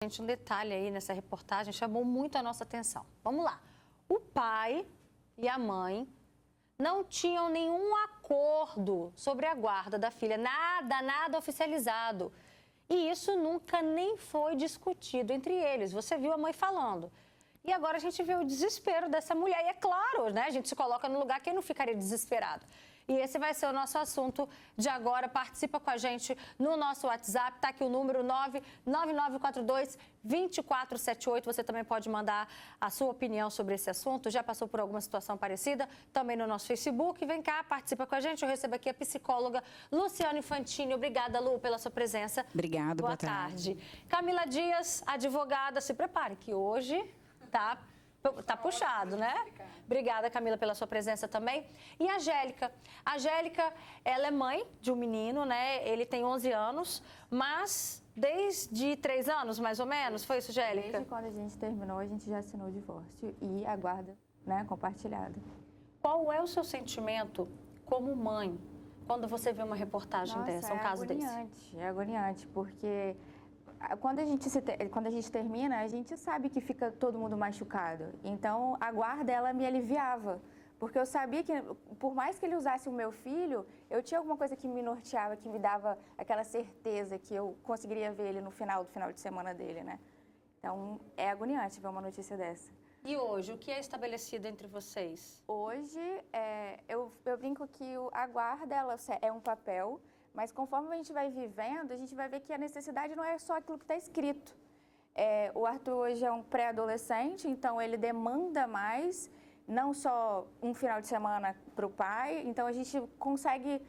Gente, um detalhe aí nessa reportagem chamou muito a nossa atenção. Vamos lá. O pai e a mãe não tinham nenhum acordo sobre a guarda da filha, nada oficializado. E isso nunca nem foi discutido entre eles. Você viu a mãe falando. E agora a gente vê o desespero dessa mulher. E é claro, né? A gente se coloca no lugar, quem não ficaria desesperado? E esse vai ser o nosso assunto de agora. Participa com a gente no nosso WhatsApp. Está aqui o número 99942-2478. Você também pode mandar a sua opinião sobre esse assunto. Já passou por alguma situação parecida? Também no nosso Facebook. Vem cá, participa com a gente. Eu recebo aqui a psicóloga Luciana Infantini. Obrigada, Lu, pela sua presença. Obrigada, boa tarde. Camila Dias, advogada. Se prepare que hoje tá puxado, né? Obrigada, Camila, pela sua presença também. E a Angélica. A Angélica, ela é mãe de um menino, né? Ele tem 11 anos, mas desde 3 anos, mais ou menos, foi isso, Angélica? Desde quando a gente terminou, a gente já assinou o divórcio e a guarda, né, compartilhada. Qual é o seu sentimento como mãe quando você vê uma reportagem dessa, um caso desse? É agoniante, porque quando a gente termina, a gente sabe que fica todo mundo machucado. Então, a guarda, ela me aliviava. Porque eu sabia que, por mais que ele usasse o meu filho, eu tinha alguma coisa que me norteava, que me dava aquela certeza que eu conseguiria ver ele no final de semana dele, né? Então, é agoniante ver uma notícia dessa. E hoje, o que é estabelecido entre vocês? Hoje, eu brinco que a guarda, ela é um papel. Mas conforme a gente vai vivendo, a gente vai ver que a necessidade não é só aquilo que está escrito. O Arthur hoje é um pré-adolescente, então ele demanda mais, não só um final de semana para o pai. Então a gente consegue,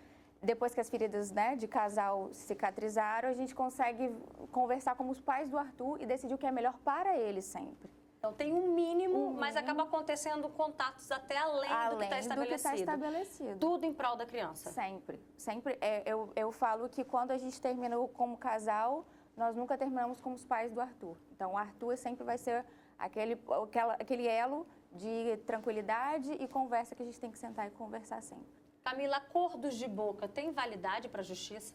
depois que as feridas, né, de casal cicatrizaram, a gente consegue conversar com os pais do Arthur e decidir o que é melhor para ele sempre. Então tem um mínimo, mas acaba acontecendo contatos até além do que está estabelecido. Tudo em prol da criança. Sempre. Eu falo que quando a gente terminou como casal, nós nunca terminamos como os pais do Arthur. Então o Arthur sempre vai ser aquele elo de tranquilidade e conversa que a gente tem que sentar e conversar sempre. Camila, acordos de boca tem validade para a justiça?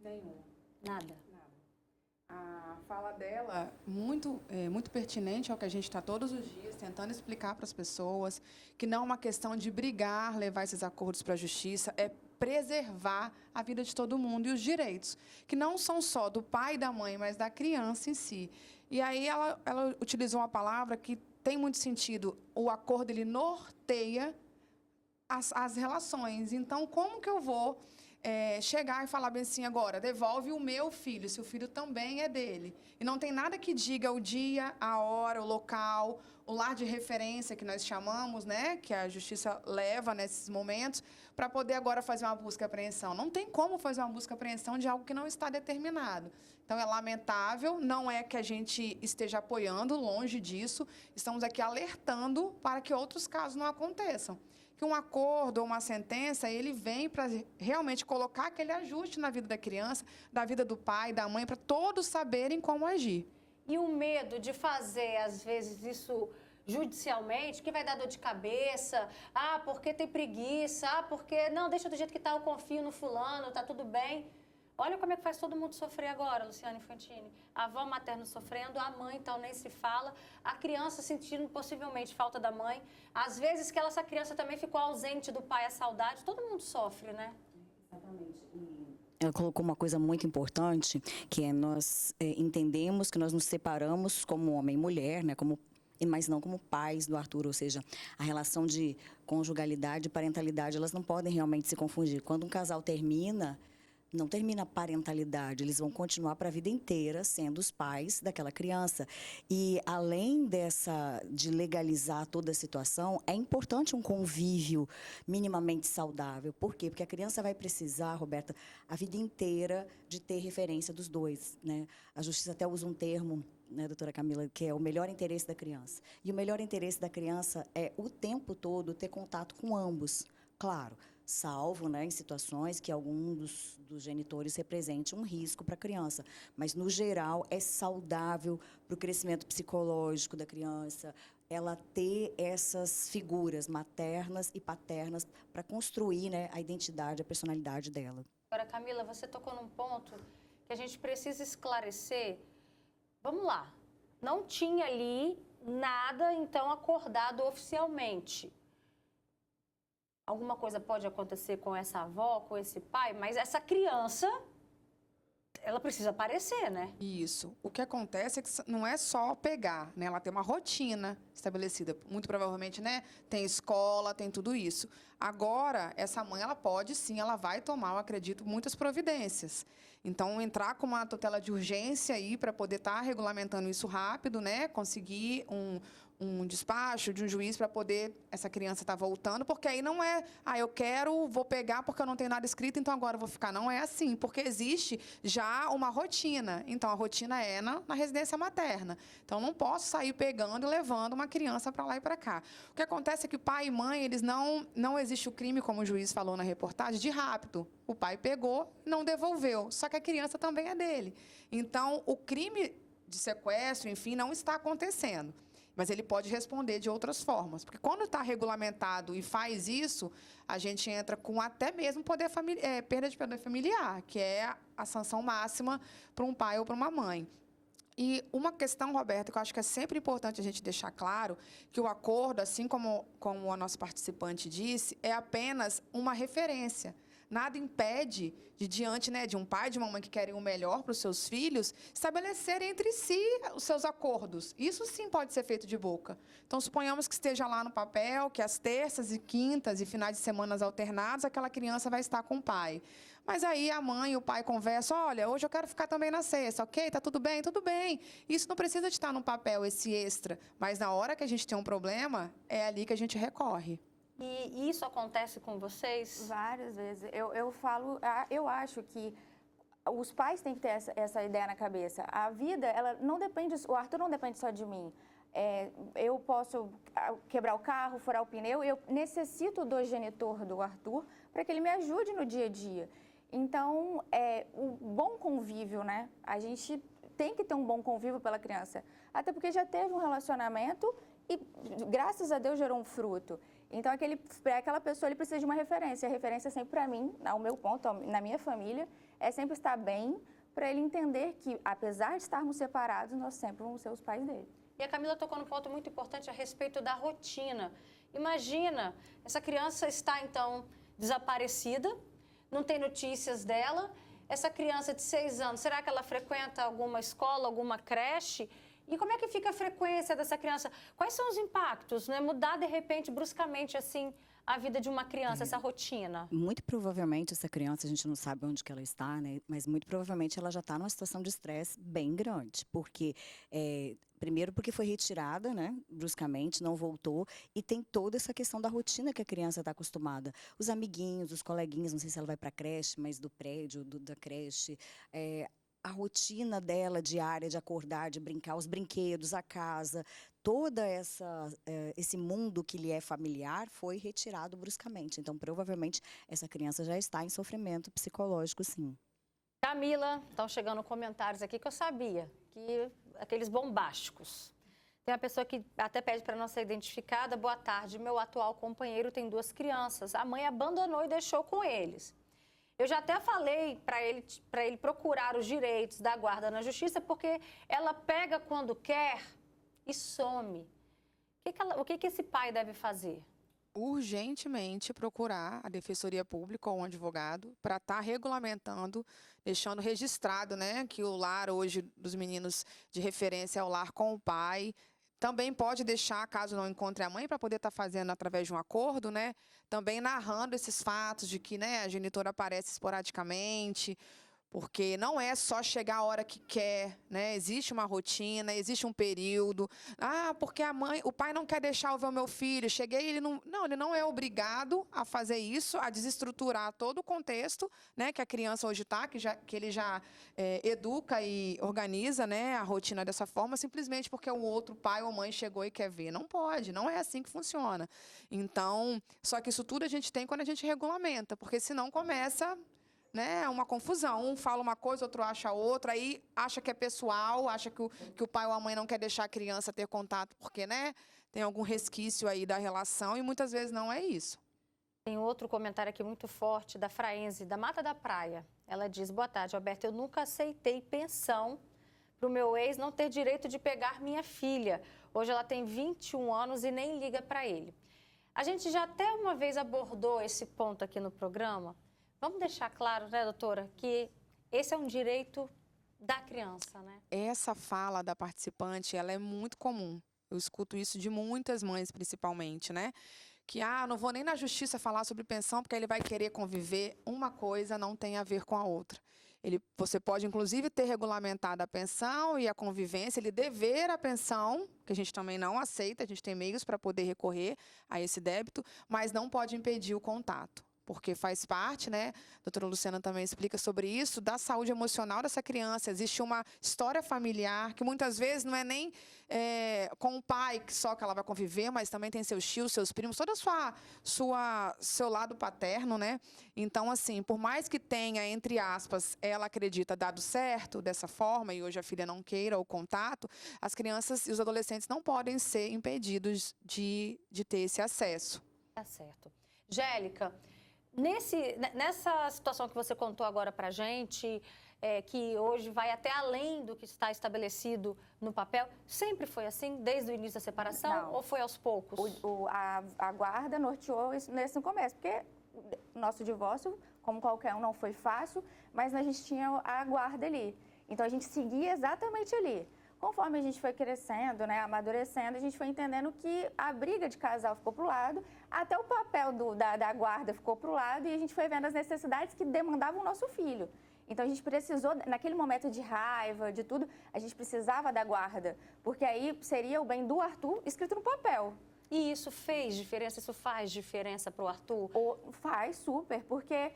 Nenhum. Nada. A fala dela muito pertinente ao que a gente está todos os dias tentando explicar para as pessoas, que não é uma questão de brigar, levar esses acordos para a justiça, é preservar a vida de todo mundo e os direitos, que não são só do pai e da mãe, mas da criança em si. E aí ela utilizou uma palavra que tem muito sentido, o acordo ele norteia as relações. Então, como que eu vou chegar e falar bem assim agora, devolve o meu filho, se o filho também é dele. E não tem nada que diga o dia, a hora, o local, o lar de referência que nós chamamos, né, que a justiça leva nesses momentos, para poder agora fazer uma busca e apreensão. Não tem como fazer uma busca e apreensão de algo que não está determinado. Então, é lamentável, não é que a gente esteja apoiando, longe disso, estamos aqui alertando para que outros casos não aconteçam. Que um acordo ou uma sentença, ele vem para realmente colocar aquele ajuste na vida da criança, da vida do pai, da mãe, para todos saberem como agir. E o medo de fazer, às vezes, isso judicialmente, que vai dar dor de cabeça, porque tem preguiça, porque, não, deixa do jeito que está, eu confio no fulano, tá tudo bem. Olha como é que faz todo mundo sofrer agora, Luciana Infantini. A avó materna sofrendo, a mãe, então, nem se fala. A criança sentindo possivelmente falta da mãe. Às vezes que essa criança também ficou ausente do pai, a saudade. Todo mundo sofre, né? Exatamente. Ela colocou uma coisa muito importante, que é nós entendemos que nós nos separamos como homem e mulher, né? Mas não como pais do Arthur, ou seja, a relação de conjugalidade e parentalidade, elas não podem realmente se confundir. Quando um casal termina, não termina a parentalidade, eles vão continuar para a vida inteira sendo os pais daquela criança. E além de legalizar toda a situação, é importante um convívio minimamente saudável. Por quê? Porque a criança vai precisar, Roberta, a vida inteira de ter referência dos dois, né? A justiça até usa um termo, né, doutora Camila, que é o melhor interesse da criança. E o melhor interesse da criança é o tempo todo ter contato com ambos. Claro, salvo, né, em situações que algum dos genitores represente um risco para a criança. Mas, no geral, é saudável para o crescimento psicológico da criança, ela ter essas figuras maternas e paternas para construir, né, a identidade, a personalidade dela. Agora, Camila, você tocou num ponto que a gente precisa esclarecer Vamos lá. Não tinha ali nada, então, acordado oficialmente. Alguma coisa pode acontecer com essa avó, com esse pai, mas essa criança, ela precisa aparecer, né? Isso. O que acontece é que não é só pegar, né? Ela tem uma rotina estabelecida. Muito provavelmente, né? Tem escola, tem tudo isso. Agora, essa mãe, ela pode sim, ela vai tomar, eu acredito, muitas providências. Então, entrar com uma tutela de urgência aí para poder estar regulamentando isso rápido, né? Conseguir um despacho de um juiz para poder essa criança estar voltando, porque aí não é, eu quero, vou pegar porque eu não tenho nada escrito, então agora eu vou ficar. Não é assim, porque existe já uma rotina. Então, a rotina é na residência materna. Então, não posso sair pegando e levando uma criança para lá e para cá. O que acontece é que pai e mãe, eles não existe o crime, como o juiz falou na reportagem, de rapto. O pai pegou e não devolveu, só que a criança também é dele. Então, o crime de sequestro, enfim, não está acontecendo. Mas ele pode responder de outras formas. Porque quando está regulamentado e faz isso, a gente entra com até mesmo perda de poder familiar, que é a sanção máxima para um pai ou para uma mãe. E uma questão, Roberta, que eu acho que é sempre importante a gente deixar claro, que o acordo, assim como a nossa participante disse, é apenas uma referência. Nada impede, diante, né, de um pai e de uma mãe que querem o melhor para os seus filhos, estabelecer entre si os seus acordos. Isso sim pode ser feito de boca. Então, suponhamos que esteja lá no papel, que às terças e quintas e finais de semanas alternados, aquela criança vai estar com o pai. Mas aí a mãe e o pai conversam, olha, hoje eu quero ficar também na sexta, ok? Tá tudo bem? Tudo bem. Isso não precisa de estar no papel, esse extra. Mas na hora que a gente tem um problema, é ali que a gente recorre. E isso acontece com vocês? Várias vezes. Eu acho que os pais têm que ter essa ideia na cabeça. A vida, ela não depende, o Arthur não depende só de mim. Eu posso quebrar o carro, furar o pneu, eu necessito do genitor do Arthur para que ele me ajude no dia a dia. Então, o bom convívio, né? A gente tem que ter um bom convívio pela criança. Até porque já teve um relacionamento e, graças a Deus, gerou um fruto. Então, aquela pessoa ele precisa de uma referência. A referência sempre para mim, ao meu ponto, na minha família, é sempre estar bem para ele entender que, apesar de estarmos separados, nós sempre vamos ser os pais dele. E a Camila tocou num ponto muito importante a respeito da rotina. Imagina, essa criança está, então, desaparecida, não tem notícias dela. Essa criança de 6 anos, será que ela frequenta alguma escola, alguma creche? E como é que fica a frequência dessa criança? Quais são os impactos, né? Mudar, de repente, bruscamente, assim, a vida de uma criança, essa rotina? Muito provavelmente essa criança, a gente não sabe onde que ela está, né? Mas muito provavelmente ela já está numa situação de estresse bem grande. Porque, primeiro porque foi retirada, né? Bruscamente, não voltou. E tem toda essa questão da rotina que a criança está acostumada. Os amiguinhos, os coleguinhas, não sei se ela vai para a creche, mas do prédio, da creche... a rotina dela diária de acordar, de brincar, os brinquedos, a casa, toda esse mundo que lhe é familiar foi retirado bruscamente. Então, provavelmente, essa criança já está em sofrimento psicológico, sim. Camila, estão chegando comentários aqui que eu sabia, que aqueles bombásticos. Tem uma pessoa que até pede para não ser identificada. Boa tarde, meu atual companheiro tem 2 crianças. A mãe abandonou e deixou com eles. Eu já até falei para ele procurar os direitos da guarda na justiça, porque ela pega quando quer e some. O que esse pai deve fazer? Urgentemente procurar a Defensoria Pública ou um advogado para estar regulamentando, deixando registrado, né, que o lar hoje dos meninos de referência é o lar com o pai. Também pode deixar, caso não encontre a mãe, para poder estar fazendo através de um acordo, né? Também narrando esses fatos de que, né, a genitora aparece esporadicamente, porque não é só chegar a hora que quer, né? Existe uma rotina, existe um período. Porque o pai não quer deixar eu ver o meu filho. Cheguei, ele não é obrigado a fazer isso, a desestruturar todo o contexto, né, que a criança hoje está, que ele já educa e organiza, né, a rotina dessa forma, simplesmente porque o outro pai ou mãe chegou e quer ver. Não pode, não é assim que funciona. Então, só que isso tudo a gente tem quando a gente regulamenta, porque senão começa, né, uma confusão. Um fala uma coisa, outro acha outra, aí acha que é pessoal, acha que o pai ou a mãe não quer deixar a criança ter contato porque, né, tem algum resquício aí da relação, e muitas vezes não é isso. Tem outro comentário aqui muito forte da Fraenze, da Mata da Praia. Ela diz: boa tarde, Roberta, eu nunca aceitei pensão para o meu ex não ter direito de pegar minha filha. Hoje ela tem 21 anos e nem liga para ele. A gente já até uma vez abordou esse ponto aqui no programa. Vamos deixar claro, né, doutora, que esse é um direito da criança, né? Essa fala da participante, ela é muito comum. Eu escuto isso de muitas mães, principalmente, né? Que, não vou nem na justiça falar sobre pensão, porque ele vai querer conviver. Uma coisa não tem a ver com a outra. Você pode, inclusive, ter regulamentado a pensão e a convivência, ele dever a pensão, que a gente também não aceita, a gente tem meios para poder recorrer a esse débito, mas não pode impedir o contato. Porque faz parte, né? A doutora Luciana também explica sobre isso, da saúde emocional dessa criança. Existe uma história familiar que muitas vezes não é nem com o pai só que ela vai conviver, mas também tem seus tios, seus primos, todo seu lado paterno, né? Então, assim, por mais que tenha, entre aspas, ela acredita dado certo dessa forma, e hoje a filha não queira o contato, as crianças e os adolescentes não podem ser impedidos de ter esse acesso. Tá certo. Gélica, nessa situação que você contou agora para a gente, que hoje vai até além do que está estabelecido no papel, sempre foi assim, desde o início da separação, Não. ou foi aos poucos? A guarda norteou isso nesse começo, porque nosso divórcio, como qualquer um, não foi fácil, mas a gente tinha a guarda ali. Então, a gente seguia exatamente ali. Conforme a gente foi crescendo, né, amadurecendo, a gente foi entendendo que a briga de casal ficou para o lado, até o papel da guarda ficou para o lado, e a gente foi vendo as necessidades que demandavam o nosso filho. Então, a gente precisou, naquele momento de raiva, de tudo, a gente precisava da guarda, porque aí seria o bem do Arthur escrito no papel. E isso fez diferença? Isso faz diferença para o Arthur? Faz super, porque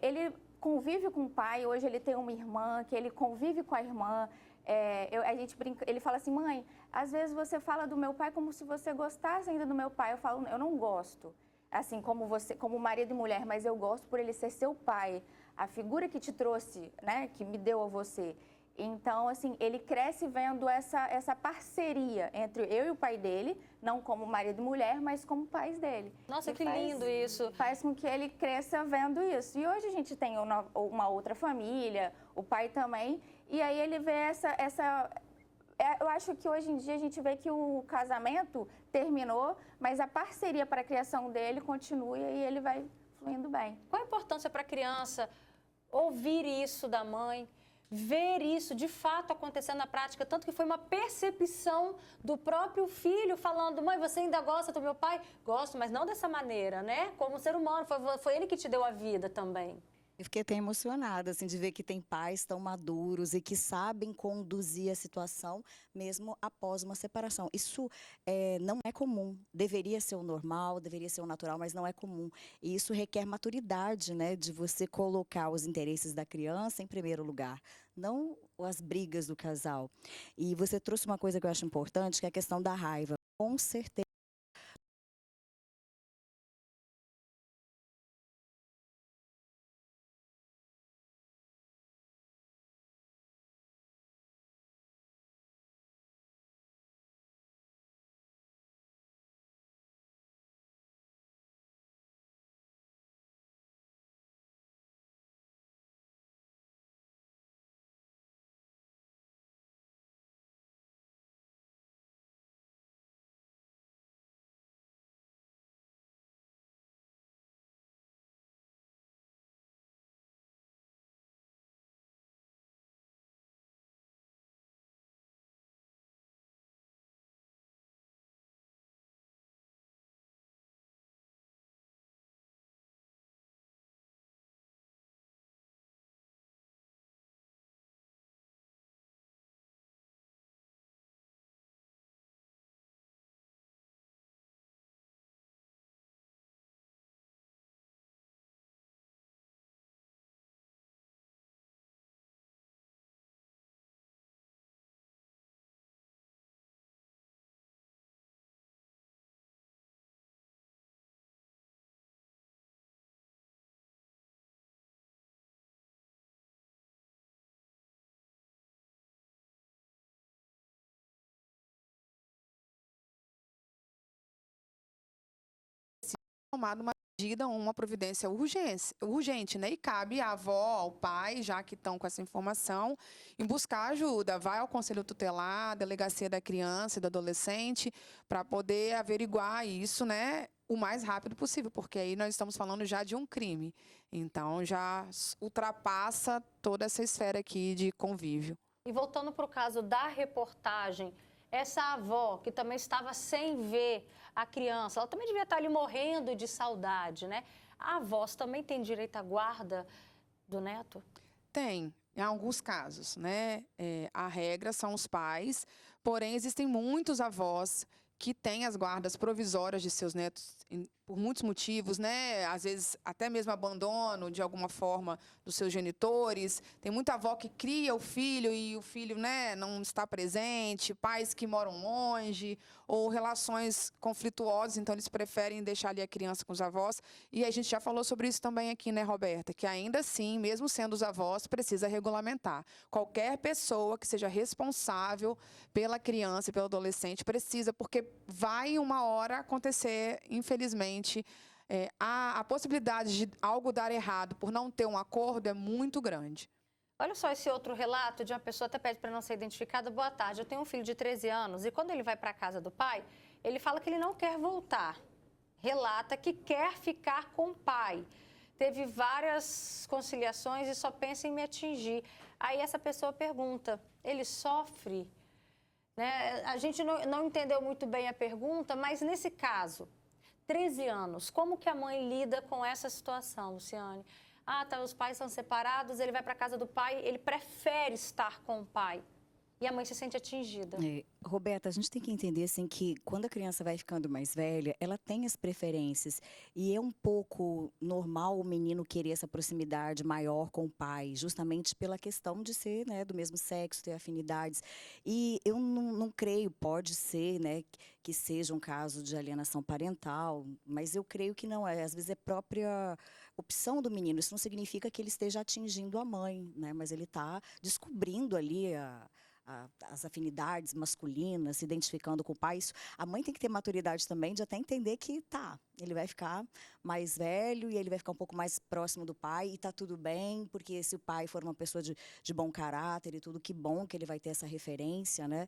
ele convive com o pai, hoje ele tem uma irmã, que ele convive com a irmã. A gente brinca, ele fala assim, mãe, às vezes você fala do meu pai como se você gostasse ainda do meu pai. Eu falo, eu não gosto, assim, como você, como marido e mulher, mas eu gosto por ele ser seu pai, a figura que te trouxe, né, que me deu a você. Então, assim, ele cresce vendo essa parceria entre eu e o pai dele, não como marido e mulher, mas como pais dele. Nossa, que lindo isso. Faz com que ele cresça vendo isso. E hoje a gente tem uma outra família, o pai também, e aí ele vê eu acho que hoje em dia a gente vê que o casamento terminou, mas a parceria para a criação dele continua e ele vai fluindo bem. Qual a importância para a criança ouvir isso da mãe? Ver isso de fato acontecendo na prática, tanto que foi uma percepção do próprio filho falando, mãe, você ainda gosta do meu pai? Gosto, mas não dessa maneira, né? Como ser humano, foi ele que te deu a vida também. Eu fiquei até emocionada, assim, de ver que tem pais tão maduros e que sabem conduzir a situação mesmo após uma separação. Isso não é comum. Deveria ser o normal, deveria ser o natural, mas não é comum. E isso requer maturidade, né, de você colocar os interesses da criança em primeiro lugar, não as brigas do casal. E você trouxe uma coisa que eu acho importante, que é a questão da raiva. Com certeza. Tomado uma uma providência urgente, né? E cabe à avó, ao pai, já que estão com essa informação, em buscar ajuda. Vai ao Conselho Tutelar, Delegacia da Criança e do Adolescente, para poder averiguar isso, né, o mais rápido possível, porque aí nós estamos falando já de um crime. Então, já ultrapassa toda essa esfera aqui de convívio. E voltando para o caso da reportagem, essa avó que também estava sem ver a criança, ela também devia estar ali morrendo de saudade, né? A avó também tem direito à guarda do neto? Tem, em alguns casos, né? A regra são os pais, porém existem muitos avós que têm as guardas provisórias de seus netos por muitos motivos, né? Às vezes até mesmo abandono de alguma forma dos seus genitores. Tem muita avó que cria o filho e o filho, né, não está presente, pais que moram longe ou relações conflituosas, então eles preferem deixar ali a criança com os avós. E a gente já falou sobre isso também aqui, né, Roberta, que ainda assim, mesmo sendo os avós, precisa regulamentar. Qualquer pessoa que seja responsável pela criança e pelo adolescente precisa, porque vai uma hora acontecer, infelizmente, a possibilidade de algo dar errado por não ter um acordo é muito grande. Olha só esse outro relato de uma pessoa, até pede para não ser identificada. Boa tarde, eu tenho um filho de 13 anos e quando ele vai para a casa do pai, ele fala que ele não quer voltar. Relata que quer ficar com o pai. Teve várias conciliações e só pensa em me atingir. Aí essa pessoa pergunta, ele sofre? Né? A gente não entendeu muito bem a pergunta, mas nesse caso, 13 anos, como que a mãe lida com essa situação, Luciane? Ah, tá, os pais são separados, ele vai para a casa do pai, ele prefere estar com o pai. E a mãe se sente atingida. Roberta, a gente tem que entender assim, que quando a criança vai ficando mais velha, ela tem as preferências. E é um pouco normal o menino querer essa proximidade maior com o pai, justamente pela questão de ser, né, do mesmo sexo, ter afinidades. E eu não creio, pode ser, né, que seja um caso de alienação parental, mas eu creio que não é. Às vezes é própria opção do menino. Isso não significa que ele esteja atingindo a mãe, né, mas ele está descobrindo ali as afinidades masculinas, se identificando com o pai. Isso, a mãe tem que ter maturidade também de até entender que ele vai ficar mais velho e ele vai ficar um pouco mais próximo do pai e está tudo bem, porque se o pai for uma pessoa de bom caráter e tudo, que bom que ele vai ter essa referência, né?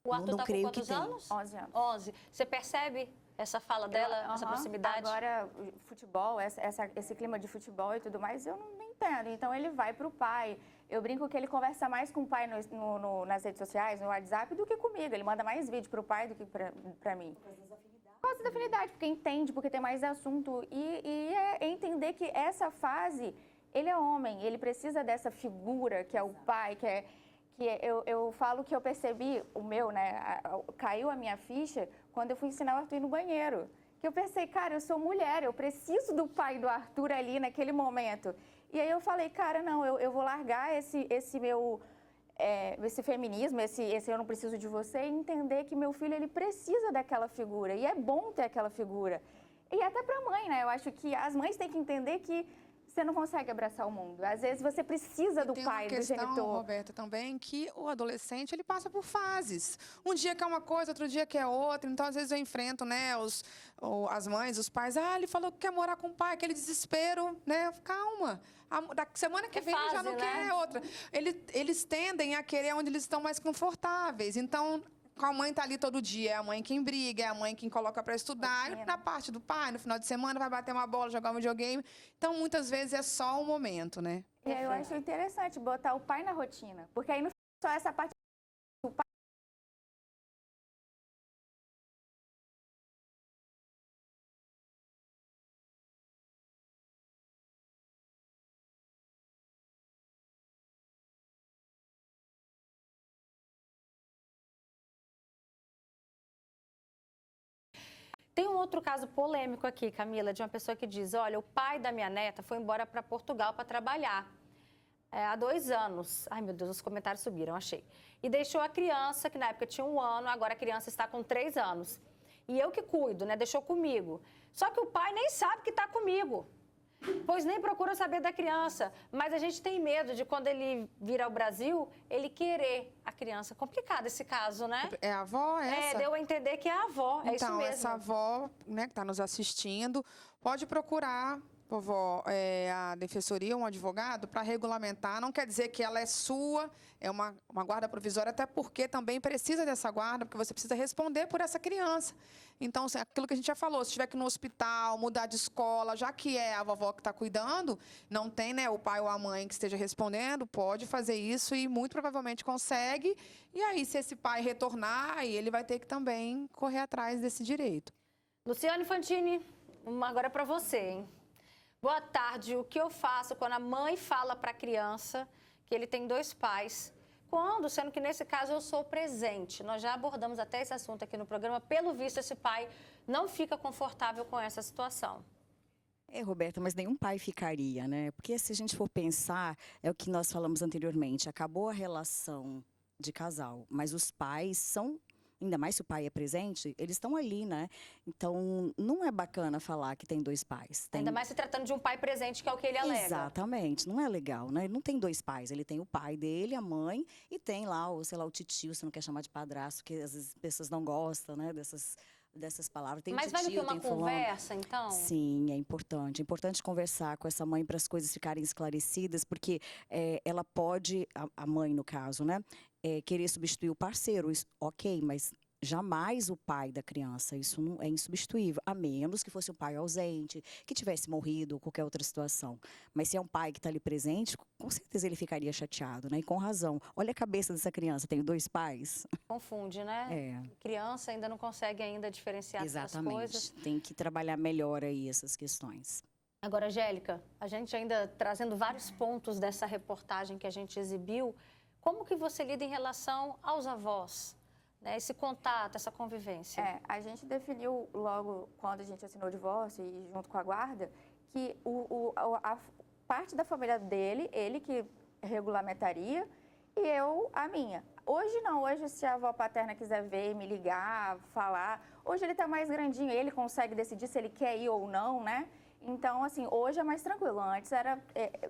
O Arthur está com quantos anos? 11 anos. 11. Você percebe essa fala dela, essa proximidade? Agora, futebol, esse clima de futebol e tudo mais, eu não entendo. Então, ele vai para o pai. Eu brinco que ele conversa mais com o pai nas redes sociais, no WhatsApp, do que comigo. Ele manda mais vídeo para o pai do que para mim. Por causa da afinidade, porque entende, porque tem mais assunto. E é entender que essa fase, ele é homem, ele precisa dessa figura que é o pai, eu falo que eu percebi, caiu a minha ficha quando eu fui ensinar o Arthur no banheiro. Que eu pensei, cara, eu sou mulher, eu preciso do pai do Arthur ali naquele momento. E aí eu falei, cara, não, eu vou largar esse meu feminismo, esse eu não preciso de você, e entender que meu filho, ele precisa daquela figura. E é bom ter aquela figura. E até pra mãe, né? Eu acho que as mães têm que entender que você não consegue abraçar o mundo. Às vezes você precisa do pai, do genitor. Tem uma questão, Roberta, também, que o adolescente, ele passa por fases. Um dia quer uma coisa, outro dia quer outra. Então, às vezes eu enfrento, né, as mães, os pais. Ah, ele falou que quer morar com o pai, aquele desespero, né? Calma. Da semana que vem ele já não quer outra. Eles tendem a querer onde eles estão mais confortáveis. Então, a mãe tá ali todo dia, é a mãe quem briga, é a mãe quem coloca para estudar. E na parte do pai, no final de semana, vai bater uma bola, jogar um videogame. Então, muitas vezes, é só um momento, né? E aí eu acho interessante botar o pai na rotina. Porque aí, no só essa parte do pai. Tem um outro caso polêmico aqui, Camila, de uma pessoa que diz, olha, o pai da minha neta foi embora para Portugal para trabalhar há 2 anos. Ai, meu Deus, os comentários subiram, achei. E deixou a criança, que na época tinha 1 ano, agora a criança está com 3 anos. E eu que cuido, né? Deixou comigo. Só que o pai nem sabe que está comigo, pois nem procura saber da criança. Mas a gente tem medo de quando ele vir ao Brasil, ele querer a criança. Complicado esse caso, né? É a avó essa? Deu a entender que é a avó, é isso Então, mesmo. essa avó, né, que está nos assistindo, pode procurar, vovó, a defensoria, um advogado, para regulamentar. Não quer dizer que ela é sua, é uma guarda provisória, até porque também precisa dessa guarda, porque você precisa responder por essa criança. Então, aquilo que a gente já falou, se tiver que ir no hospital, mudar de escola, já que é a vovó que está cuidando, não tem, né, o pai ou a mãe que esteja respondendo, pode fazer isso e muito provavelmente consegue. E aí, se esse pai retornar, aí ele vai ter que também correr atrás desse direito. Luciane Fantini, agora é para você, hein? Boa tarde. O que eu faço quando a mãe fala para a criança que ele tem 2 pais? Sendo que nesse caso eu sou presente. Nós já abordamos até esse assunto aqui no programa. Pelo visto, esse pai não fica confortável com essa situação. Roberta, mas nenhum pai ficaria, né? Porque se a gente for pensar, é o que nós falamos anteriormente, acabou a relação de casal, mas os pais são, ainda mais se o pai é presente, eles estão ali, né? Então, não é bacana falar que tem 2 pais. Ainda mais se tratando de um pai presente, que é o que ele alega. Exatamente, não é legal, né? Ele não tem 2 pais, ele tem o pai dele, a mãe, e tem lá, sei lá, o titio, você não quer chamar de padrasto, que às vezes as pessoas não gostam, né, dessas palavras. Tem Mas titio, vale que uma tem fulano. conversa, então? Sim, é importante. É importante conversar com essa mãe para as coisas ficarem esclarecidas, porque ela pode, a mãe no caso, né, querer substituir o parceiro. Isso, ok, mas jamais o pai da criança, isso não é insubstituível, a menos que fosse um pai ausente, que tivesse morrido ou qualquer outra situação. Mas se é um pai que está ali presente, com certeza ele ficaria chateado, né? E com razão. Olha a cabeça dessa criança, tem 2 pais. Confunde, né? Criança ainda não consegue ainda diferenciar essas coisas. Exatamente. Tem que trabalhar melhor aí essas questões. Agora, Angélica, a gente ainda trazendo vários pontos dessa reportagem que a gente exibiu, como que você lida em relação aos avós? Né, esse contato, essa convivência? A gente definiu logo quando a gente assinou o divórcio e junto com a guarda, que a parte da família dele, ele que regulamentaria e eu a minha. Hoje não, hoje se a avó paterna quiser ver, me ligar, falar, hoje ele está mais grandinho, ele consegue decidir se ele quer ir ou não, né? Então, assim, hoje é mais tranquilo. Antes era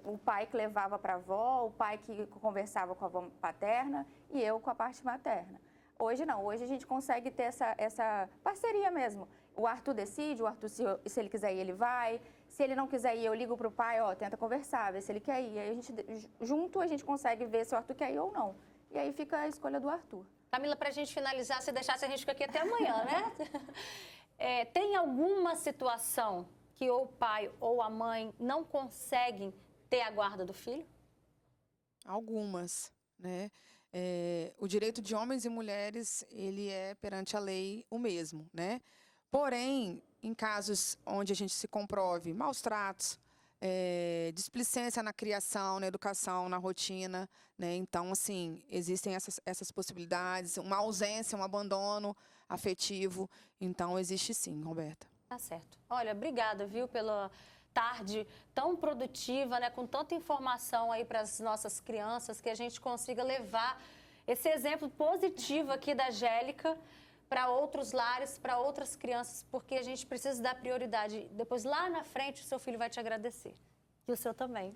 o pai que levava para a avó, o pai que conversava com a avó paterna e eu com a parte materna. Hoje não, hoje a gente consegue ter essa parceria mesmo. O Arthur decide, o Arthur, se ele quiser ir, ele vai. Se ele não quiser ir, eu ligo pro pai, tenta conversar, ver se ele quer ir. Aí a gente consegue ver se o Arthur quer ir ou não. E aí fica a escolha do Arthur. Camila, pra gente finalizar, se deixasse a gente fica aqui até amanhã, né? Tem alguma situação que ou o pai ou a mãe não conseguem ter a guarda do filho? Algumas, né? O direito de homens e mulheres, ele é, perante a lei, o mesmo, né? Porém, em casos onde a gente se comprove maus tratos, displicência na criação, na educação, na rotina, né? Então, assim, existem essas possibilidades, uma ausência, um abandono afetivo. Então, existe sim, Roberta. Tá certo. Olha, obrigada, viu, pela tarde tão produtiva, né, com tanta informação aí para as nossas crianças, que a gente consiga levar esse exemplo positivo aqui da Angélica para outros lares, para outras crianças, porque a gente precisa dar prioridade. Depois, lá na frente, o seu filho vai te agradecer. E o seu também.